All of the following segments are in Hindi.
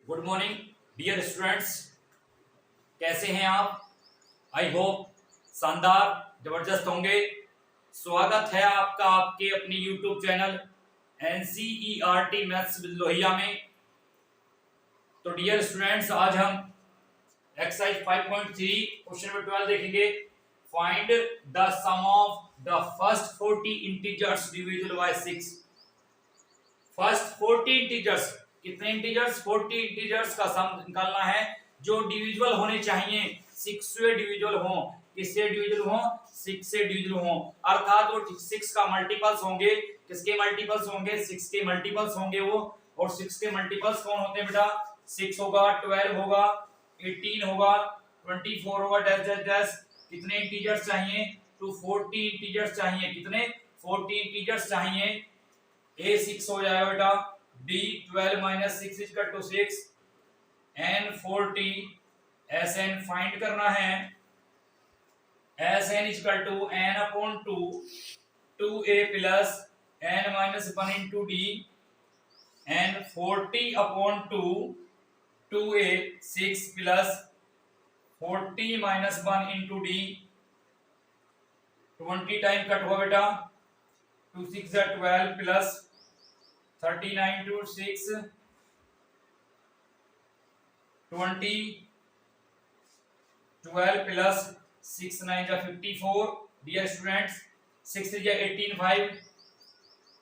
गुड मॉर्निंग डियर स्टूडेंट्स, कैसे हैं आप? आई होप शानदार जबरदस्त होंगे। स्वागत है आपका आपके अपनी YouTube channel NCERT maths with Lohia में। तो डियर स्टूडेंट्स, आज हम एक्सरसाइज 5.3 क्वेश्चन नंबर 12 देखेंगे। Find the sum of the first 40 integers divisible by 6। First 40 integers, कितने इंटीजर्स? 40 इंटीजर्स का सम निकालना है जो डिविजिबल होने चाहिए, 6 से डिविजिबल हो। किससे डिविजिबल हो? 6 से डिविजिबल हो, अर्थात वो 6 का मल्टीपल्स होंगे। किसके मल्टीपल्स होंगे? 6 के मल्टीपल्स होंगे वो। और 6 के मल्टीपल्स कौन होते हैं बेटा? 6 होगा, 12 होगा, 18 होगा, 24 होगा, डैश डैश डैश। कितने इंटीजर्स चाहिए? टू 40 इंटीजर्स चाहिए। कितने? 40 इंटीजर्स चाहिए। A 6 हो जाएगा बेटा, B 12 minus 6 is equal to 6, N 40, Sn find करना है। Sn is equal to N upon 2, 2A plus N minus 1 into D, and 40 upon 2, 2A 6 plus 40 minus 1 into D, 20 time cut हुआ बेटा, 2 6 12 प्लस 39 to 6 20 12 plus 6 9 जा 54। डियर स्टूडेंट्स, 6 जा 18 5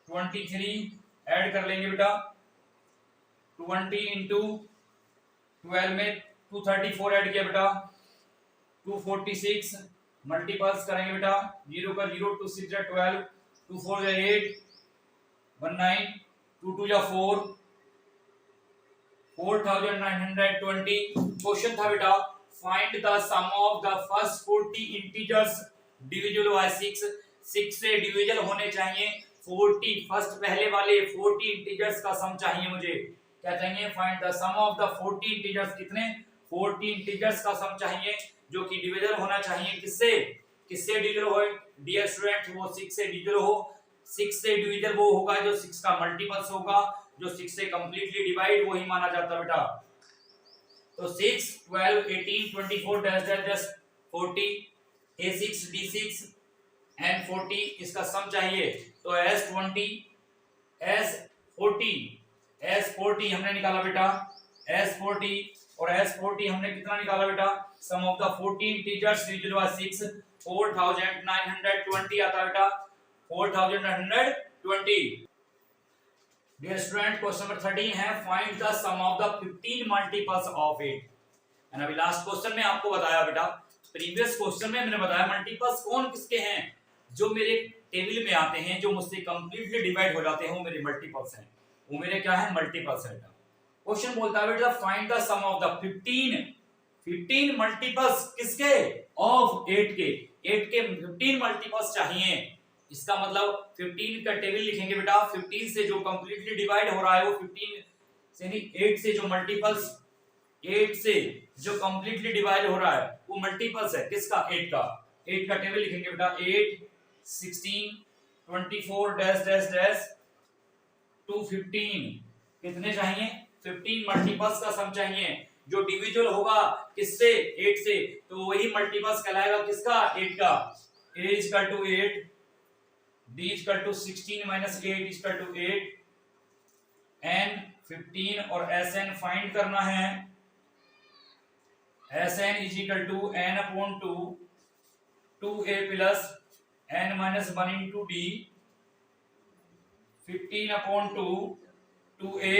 23 ऐड कर लेंगे बेटा। 20 into 12 में 234 ऐड किया बेटा, 246 मल्टीपल्स करेंगे बेटा। 0 का 0, 2 6 जा 12, 2 4 जा 8, 19, 2 2 जा 4, 4920। क्वेश्चन था बेटा, find the sum of the first 40 integers divisible by 6। 6 से डिविजिबल होने चाहिए 40, फर्स्ट पहले वाले 40 इंटीजर्स का सम चाहिए मुझे। क्या चाहिए? Find the sum of the 40 integers. कितने? 40 इंटीजर्स का सम चाहिए जो कि डिविजिबल होना चाहिए। किससे? किससे डिविजिबल हो डियर स्टूडेंट? वो 6 से डिविजिबल हो। 6 से डिविजिबल वो होगा जो 6 का मल्टीपल्स होगा, जो 6 से कंप्लीटली डिवाइड वही माना जाता है बेटा। तो 6 12 18 24 dash dash dash 40, A6 D6 and 40 इसका सम चाहिए। तो S20 S40 हमने निकाला बेटा, S40 और S40 हमने कितना निकाला बेटा? Sum of the 40 integers divisible by 6 4920 आता है बेटा, 4920। डियर स्टूडेंट, क्वेश्चन नंबर 13 है find the sum of the 15 multiples of 8। And अभी लास्ट क्वेश्चन में आपको बताया बेटा, प्रीवियस क्वेश्चन में मैंने बताया मल्टीपल्स कौन किसके हैं जो मेरे टेबल में आते हैं, जो मुझसे कंप्लीटली डिवाइड हो जाते हैं, वो मेरे मल्टीपल्स हैं। वो मेरे क्या है? मल्टीपल्स है बेटा। क्वेश्चन बोलता है बेटा find the sum of the 15 multiples किसके? ऑफ 8 के। 8 के 15 मल्टीपल्स चाहिए। इसका मतलब 15 का टेबल लिखेंगे बेटा। 15 से जो कंप्लीटली डिवाइड हो रहा है वो 15 से नहीं, 8 से जो मल्टीपल्स, 8 से जो कंप्लीटली डिवाइड हो रहा है वो मल्टीपल्स है। किसका? 8 का। 8 का टेबल लिखेंगे बेटा। 8 16 24 डैश डैश डैश 215। कितने चाहिए? 15 मल्टीपल्स का सम चाहिए जो डिविजिबल होगा किससे? 8 से। तो वही मल्टीपल्स कहलाएगा किसका? 8 का। A is equal to 8, D is equal to 16 minus 8 is equal to 8, N 15 और Sn फाइंड करना है। Sn is equal to N upon 2, 2A plus N minus 1 into D, 15 upon 2, 2A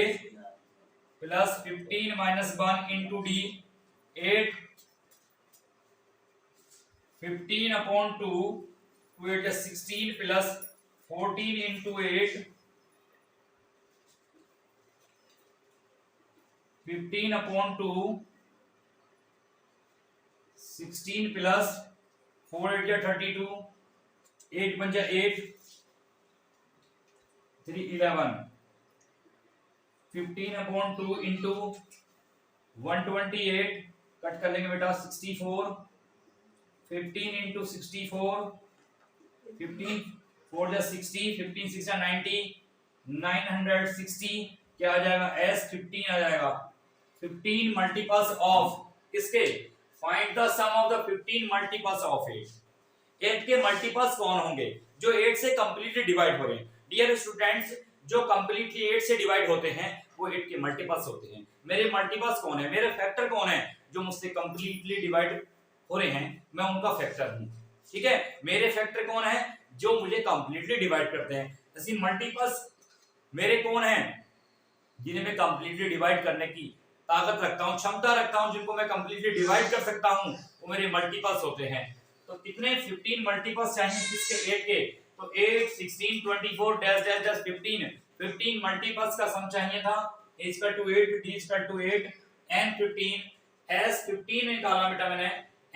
plus 15 minus 1 into D, 8, 15 upon 2, 2 8 is 16 plus 14 into 8, 15 upon 2, 16 plus 4 8 is 32, 8 बन जाए 8, 3 11, 15 upon 2 into 128 कट कर लेंगे बेटा 64, 15 into 64, 15 4 जा 60, 15 6 जा 90, 960 क्या आ जाएगा? S15 आ जाएगा। 15 मल्टीपल्स ऑफ किसके, find the sum of the 15 multiples of 8। 8 के मल्टीपल्स कौन होंगे जो 8 से कंप्लीटली डिवाइड हो रहे हैं। डियर स्टूडेंट्स, जो कंप्लीटली 8 से डिवाइड होते हैं वो 8 के मल्टीपल्स होते हैं। मेरे मल्टीपल्स कौन है, मेरे फैक्टर कौन है जो मुझसे कंप्लीटली डिवाइड हो रहे हैं, मैं उनका फैक्टर हूं। ठीक है, मेरे फैक्टर कौन है जो मुझे कंप्लीटली डिवाइड करते हैं। ऐसी मल्टीपल्स मेरे कौन है जिन्हें मैं कंप्लीटली डिवाइड करने की ताकत रखता हूं, क्षमता रखता हूं, जिनको मैं कंप्लीटली डिवाइड कर सकता हूं, वो मेरे मल्टीपल्स होते हैं। तो कितने 15 मल्टीपल्स चाहिए किसके, 8 के। तो 8 16 24 डैश डैश डैश 15 मल्टीपल्स का सम चाहिए था। a = 8 d = 8 n 15 s 15 निकाला बेटा मैंने,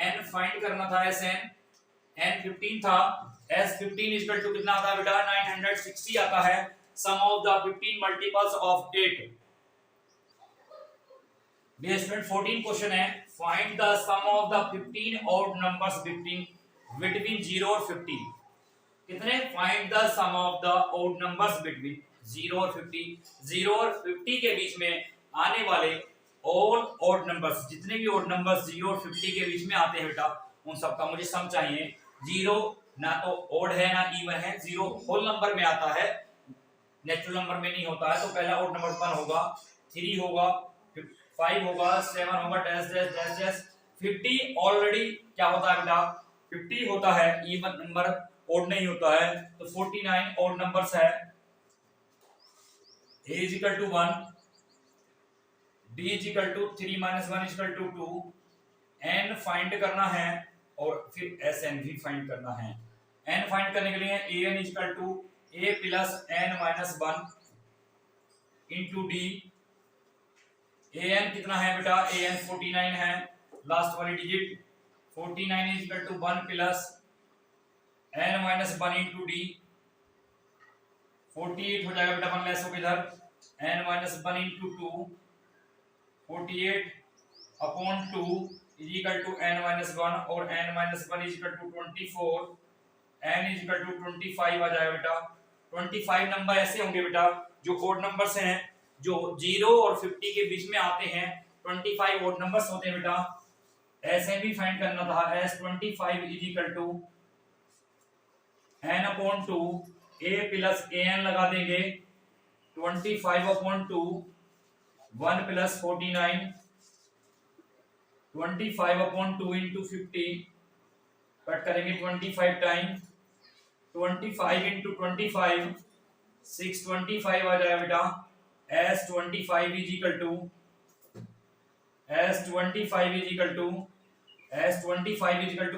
n फाइंड करना था sn, n 15 था, s 15 = कितना आता है बेटा 960 आता है। Sum of the 15 multiples of 8। Dear student 14 question है, find the sum of the 15 odd numbers between 0 और 50। कितने, find the sum of the odd numbers between 0 और 50। 0 और 50 के बीच में आने वाले ऑल ऑड नंबर्स, जितने भी ऑड नंबर्स 0 और 50 के बीच में आते हैं बेटा, उन सब का मुझे सम चाहिए। 0 ना तो ऑड है ना इवन है, 0 होल नंबर में आता है, नेचुरल नंबर में नहीं होता है। तो पहला ऑड नंबर 1 होगा, 3 होगा, 5 होगा, 7 होगा, dash dash dash dash. 50 already क्या होता है बेटा, 50 होता है, इवन नंबर ऑड नहीं होता है। तो 49 ऑड नंबर्स है। a = 1, d = 3 - 1 = 2, n फाइंड करना है और फिर sn भी फाइंड करना है। n फाइंड करने के लिए an = a + n - 1 into d। an कितना है बेटा, an 49 है, लास्ट वाली डिजिट 49 = 1 + n - 1 into d। 48 हो जाएगा बेटा, 1 लेस हो इधर, n - 1 into 2, 48 upon 2 = n - 1 और n - 1 = 24, n = 25 आ जाएगा बेटा। 25 नंबर ऐसे होंगे बेटा जो ऑड नंबर्स हैं, जो 0 और 50 के बीच में आते हैं, 25 ऑड नंबर्स होते हैं बेटा। ऐसे भी फाइंड करना था, s 25 = n/2 a + an लगा देंगे, 25/2 1 + 49, 25/2 into 50 कट करेंगे 25 टाइम, 25 into 25 625 आ जाएगा बेटा। s25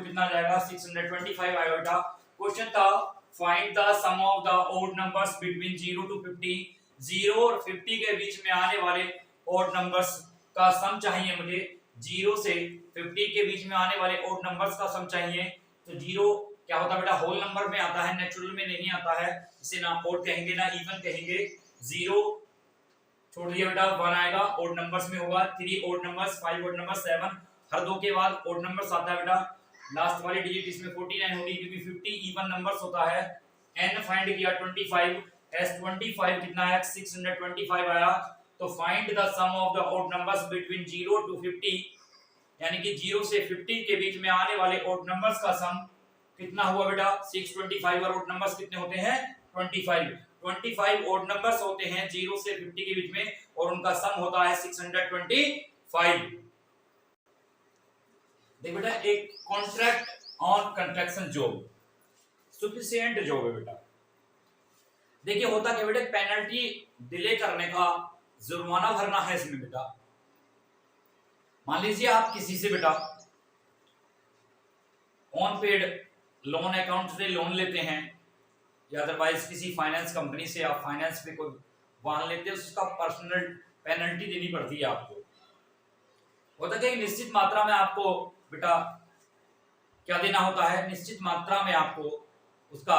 कितना आ जाएगा, 625 आएगा बेटा। क्वेश्चन था find the sum of the odd numbers between 0 to 50। 0 और 50 के बीच में आने वाले ऑड नंबर्स का सम चाहिए मुझे। 0 से 50 के बीच में आने वाले ऑड नंबर्स का सम चाहिए। तो 0 क्या होता है बेटा, होल नंबर में आता है, नेचुरल में नहीं आता है, इसे ना ऑड कहेंगे ना इवन कहेंगे। 0 छोड़ दिया बेटा, 1 आएगा, ऑड नंबर्स में होगा। 3 ऑड नंबर्स, 5 ऑड नंबर्स, 7 हर दो के बाद ऑड नंबर्स आता है बेटा। लास्ट वाली डिजिट इसमें 49 होगी क्योंकि 50 इवन नंबर्स होता है। n फाइंड किया 25, s25 कितना है, 625 आया। तो find the sum of the odd numbers between 0 to 50, यानी कि 0 से 50 के बीच में आने वाले ऑड नंबर्स का सम कितना हुआ बेटा, 625। और ऑड नंबर्स कितने होते हैं, 25 ऑड नंबर्स होते हैं 0 से 50 के बीच में, और उनका सम होता है 625। देख बेटा, एक contract on construction job sufficient job है बेटा। देखिए होता क्या बेटा, पेनल्टी डिले करने का जुर्माना भरना है इसमें बेटा। मान लीजिए आप किसी से बेटा ऑन पेड लोन अकाउंट से लोन लेते हैं, या अदरवाइज किसी फाइनेंस कंपनी से आप फाइनेंस पे कोई वाहन लेते हैं, उसका पर्सनल पेनल्टी देनी पड़ती है आपको। होता क्या, निश्चित मात्रा में आपको बेटा क्या देना होता है, निश्चित मात्रा में आपको उसका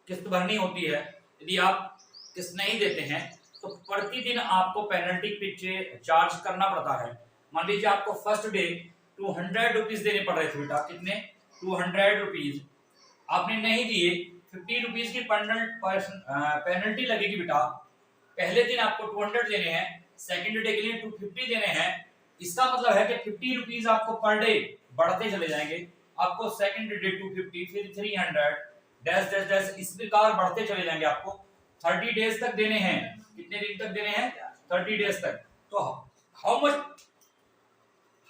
किस्त भरनी होती है। यदि आप किस्त नहीं देते हैं तो प्रतिदिन आपको पेनल्टी पीछे चार्ज करना पड़ता है। मान लीजिए आपको फर्स्ट डे 200 रुपीज देने पड़ रहे थे बेटा, कितने, 200 रुपीज आपने नहीं दिए, 50 रुपीज की पेनल्टी लगेगी बेटा। पहले दिन आपको 200 देने हैं, सेकंड डे के लिए 250 देने हैं। इसका मतलब है कि 50 रुपीज आपको पर डे बढ़ते चले जाएंगे। आपको सेकंड डे 250, फिर 300 डैश डैश डैश इस प्रकार बढ़ते चले जाएंगे। आपको 30 डेज तक देने हैं। कितने दिन तक देने हैं? 30 डेज तक। तो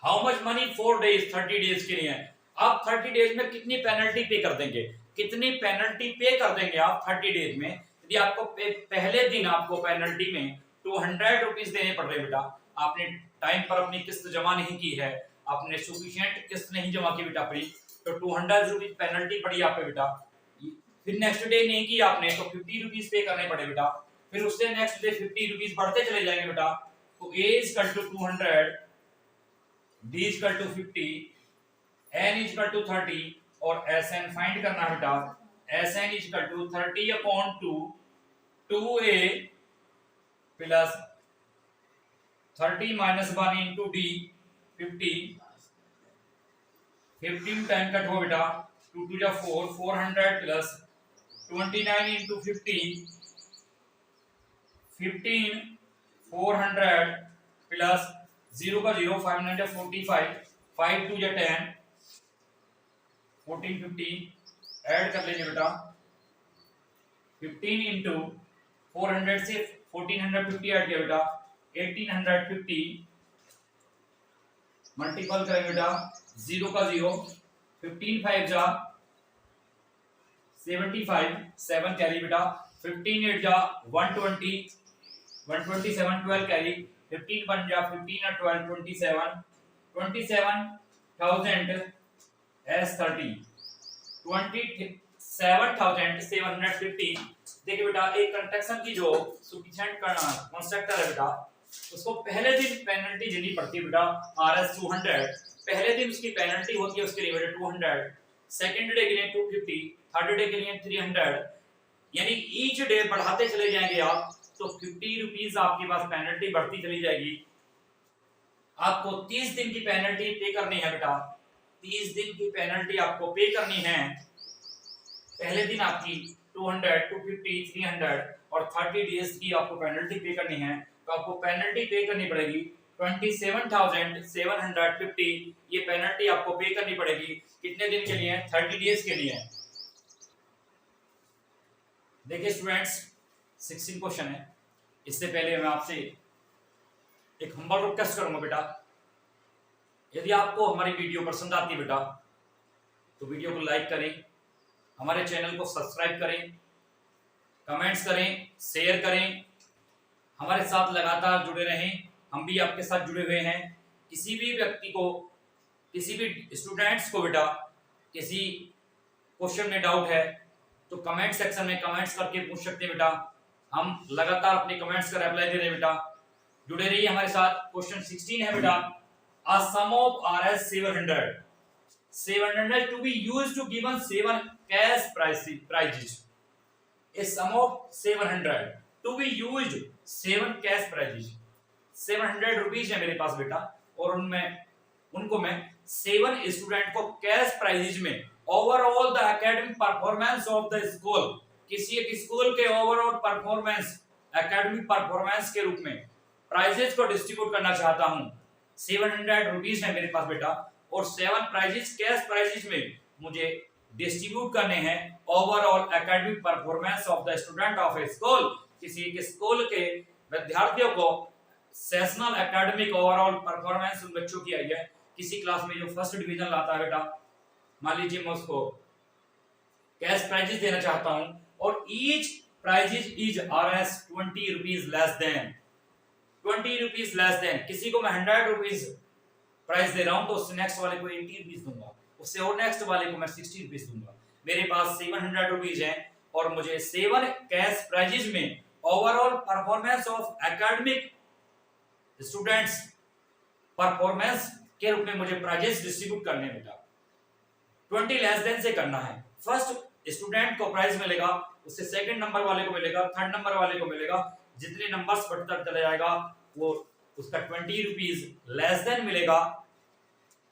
how much money 4 days, 30 days के लिए आप 30 डेज में कितनी पेनल्टी पे कर देंगे? कितनी पेनल्टी पे कर देंगे आप 30 डेज में? यदि आपको पहले दिन आपको पेनल्टी में 200 रुपीज देने पड़ रहे बेटा, आपने टाइम पर अपनी किस्त जमा नहीं की है, आपने सफिशिएंट किस्त नहीं जमा की बेटा अपनी, तो 200 रुपीज पेनल्टी पड़ी आप पे बेटा। फिर नेक्स्ट डे नहीं की आपने तो 50 रुपीज पे करने पड़े बेटा। फिर उससे नेक्स्ट डे 50 रुपीज बढ़ते चले जाएंगे बेटा। तो a is equal to 200, b is equal to 50, n is equal to 30 और sn फाइंड करना है बेटा। sn is equal to 30/2 2a plus 30 minus 1 into d 50 15 time cut हो बेटा 2 2 जा 4 400 प्लस 29 इंटू 15 15 400 प्लस 0 का 0 5 9 45 5 2 जा 10 14 50 ऐड कर लीजिए बेटा 15 इंटू 400 से 1450 ऐड किया बेटा 1850 मल्टीपल करें बेटा 0 का 0 15 5 जा 75 7 कैरी बेटा 15 8 जा 120 127 12 कैरी 15 1 जा 15 और 12 27 27000 S30 27750। देखिए बेटा एक कंस्ट्रक्शन की जो सफिशिएंट कंस्ट्रक्टर है बेटा उसको पहले दिन पेनल्टी देनी पड़ती है बेटा RS 200। पहले दिन उसकी पेनल्टी होती है उसके लिए बेटा 200, सेकंड डे के लिए 250, थर्ड डे के लिए 300, यानी ईच डे बढ़ाते चले जाएंगे आप तो 50 रुपीज आपके पास पेनल्टी बढ़ती चली जाएगी। आपको 30 दिन की पेनल्टी पे करनी है बेटा, 30 दिन की पेनल्टी आपको पे करनी है। पहले दिन आपकी 200, 250, 300 और 30 डेज की आपको पेनल्टी पे करनी है। तो आपको पेनल्टी पे करनी पड़ेगी 27,750। ये पेनल्टी आपको पे करनी पड़ेगी कितने दिन के लिए? 30 डेज के लिए। देखिए स्टूडेंट्स 16 क्वेश्चन है। इससे पहले मैं आपसे एक हम्बल रिक्वेस्ट करूंगा बेटा, यदि आपको हमारी वीडियो पसंद आती है बेटा तो वीडियो को लाइक करें, हमारे चैनल को सब्सक्राइब करें, कमेंट्स करें, शेयर करें, हमारे साथ लगातार जुड़े रहें। हम भी आपके साथ जुड़े हुए हैं। किसी भी व्यक्ति को, किसी भी स्टूडेंट्स को बेटा किसी क्वेश्चन में डाउट है तो कमेंट सेक्शन में कमेंट्स करके पूछ सकते हैं बेटा। हम लगातार अपने कमेंट्स का रिप्लाई दे रहे हैं बेटा। जुड़े रहिए हमारे साथ। क्वेश्चन 16 है बेटा, a sum of RS 700 to be used to given 7 cash prizes. A sum of 700 to be used 7 cash prizes. 700 rupees है मेरे पास बेटा और उनको मैं 7 स्टूडेंट को कैश प्राइजेज में overall the academic performance of the school, किसी एक स्कूल के ओवरऑल परफॉर्मेंस, एकेडमिक परफॉर्मेंस के रूप में प्राइजेस को डिस्ट्रीब्यूट करना चाहता हूं। 700 रुपीज है मेरे पास बेटा और 7 प्राइजेस कैश प्राइजेस में मुझे डिस्ट्रीब्यूट करने हैं overall academic performance of the student of a school. किसी एक स्कूल के विद्यार्थियों को सेशनल एकेडमिक ओवरऑल परफॉर्मेंस उन बच्चों की आई है। किसी क्लास में जो फर्स्ट डिवीजन लाता है बेटा, मान लीजिए मैं उसको कैश प्राइजेस देना चाहता हूं और each prizes is RS 20 rupees less than 20 rupees less than. किसी को मैं 100 रुपीज प्राइस दे रहा हूं तो उससे नेक्स्ट वाले को 80 रुपीज दूंगा, उससे और नेक्स्ट वाले को मैं 60 रुपीज दूंगा। मेरे पास 700 रुपीज है और मुझे 7 कैश प्राइजेस में overall performance of academic students performance के रूप में मुझे प्राइजेस डिस्ट्रीब्यूट करने हैं बेटा। 20 लेस देन से करना है। फर्स्ट स्टूडेंट को प्राइज मिलेगा, उससे सेकंड नंबर वाले को मिलेगा, थर्ड नंबर वाले को मिलेगा। जितने नंबर्स बढ़ता चला जाएगा वो उसका 20 रुपीज लेस देन मिलेगा।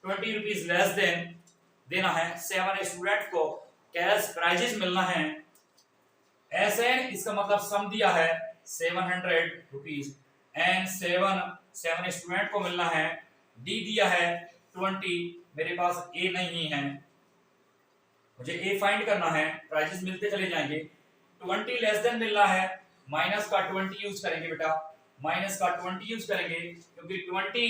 20 रुपीज लेस देन देना है। 7 स्टूडेंट को कैश प्राइजेस मिलना है। SN इसका मतलब सम दिया है 700 रुपीज एंड 7 स्टूडेंट को मिलना है। डी दिया है 20, मेरे पास ए नहीं है, मुझे ए फाइंड करना है, प्राइजेस मिलते चले जाएंगे। 20 लेस देन मिलना है, माइनस का 20 यूज करेंगे बेटा, माइनस का 20 यूज करेंगे क्योंकि 20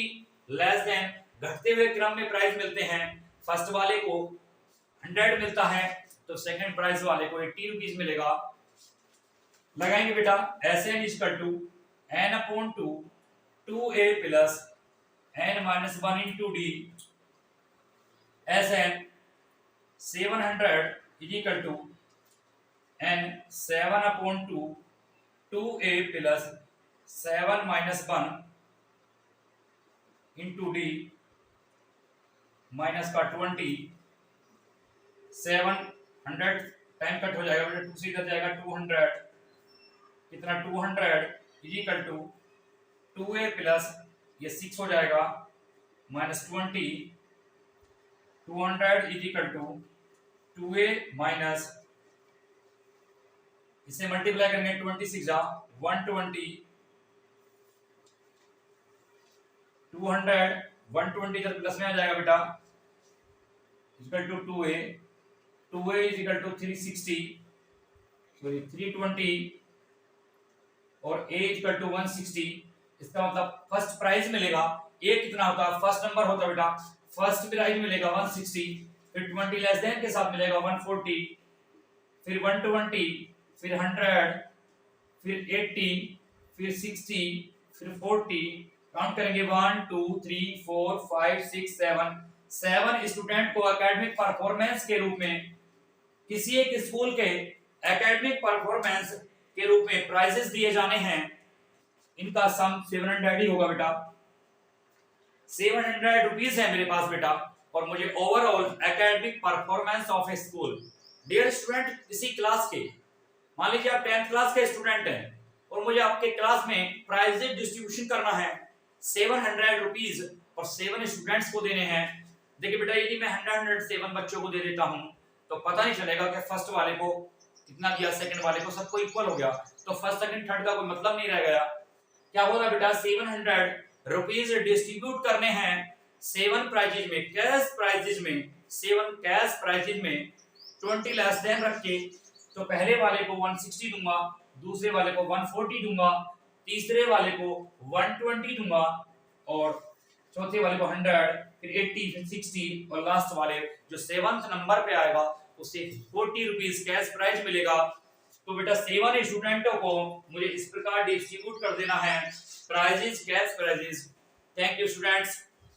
लेस देन घटते हुए क्रम में प्राइस मिलते हैं। फर्स्ट वाले को 100 मिलता है तो सेकंड प्राइस वाले को 80 रुपीज मिलेगा। लगाएंगे बेटा Sn equal to n upon 2 2a plus n minus 1 into D. Sn 700 is equal to n 7 upon 2 2a plus 7 minus 1 into D minus का 20। 700 टाइम कट हो जाएगा बेटा, 2 से इधर जाएगा 200, कितना 200 is equal to 2a plus ये 6 हो जाएगा minus 20। 200 is equal to 2a minus, इसे मल्टीप्लाई करेंगे 26 जा 120, 200 120 इधर प्लस में आ जाएगा बेटा equal to 2a, 2a is equal to 360 sorry 320 और a इक्वल टू 160। इसका मतलब फर्स्ट प्राइस मिलेगा, a कितना होता है, फर्स्ट नंबर होता है बेटा, फर्स्ट प्राइस मिलेगा 160, फिर 20 लेस देन के साथ मिलेगा 140, फिर 120, फिर 100, फिर 80, फिर 60, फिर 40। काउंट करेंगे 1 2 3 4 5 6 7 7 स्टूडेंट को एकेडमिक परफॉर्मेंस के रूप में, किसी एक स्कूल के एकेडमिक परफॉर्मेंस के रूप में प्राइजेस दिए जाने हैं। इनका सम 700 ही होगा बेटा, 700 रुपीज है मेरे पास बेटा, और मुझे overall academic performance of a school. Dear student, इसी क्लास के, मान लीजिए आप 10th क्लास के स्टूडेंट हैं और मुझे आपके क्लास में प्राइजेस डिस्ट्रीब्यूशन करना है 700 रुपीज और 7 स्टूडेंट्स को देने हैं। देखिए बेटा, यदि मैं 107 बच्चों को दे देता हूं तो पता नहीं चलेगा कि फर्स्ट वाले को कितना दिया, सेकंड वाले को, सबको इक्वल हो गया, तो फर्स्ट सेकंड थर्ड का कोई मतलब नहीं रह गया। क्या होगा बेटा, 700 रुपीज डिस्ट्रीब्यूट करने हैं 7 प्राइजेज में, कैश प्राइजेज में, 7 कैश प्राइजेज में। 20 लेस देन रख के तो पहले वाले को 160 दूंगा, दूसरे वाले को 140 दूंगा, तीसरे वाले को 120 दूंगा और चौथे वाले को 100, फिर 80, फिर 60 और लास्ट वाले जो 7th नंबर पे आएगा उसे 40 रुपीज कैश प्राइज मिलेगा। तो बेटा 7 स्टूडेंटों को मुझे इस प्रकार डिस्ट्रीब्यूट कर देना है prizes, cash prizes. Thank you students.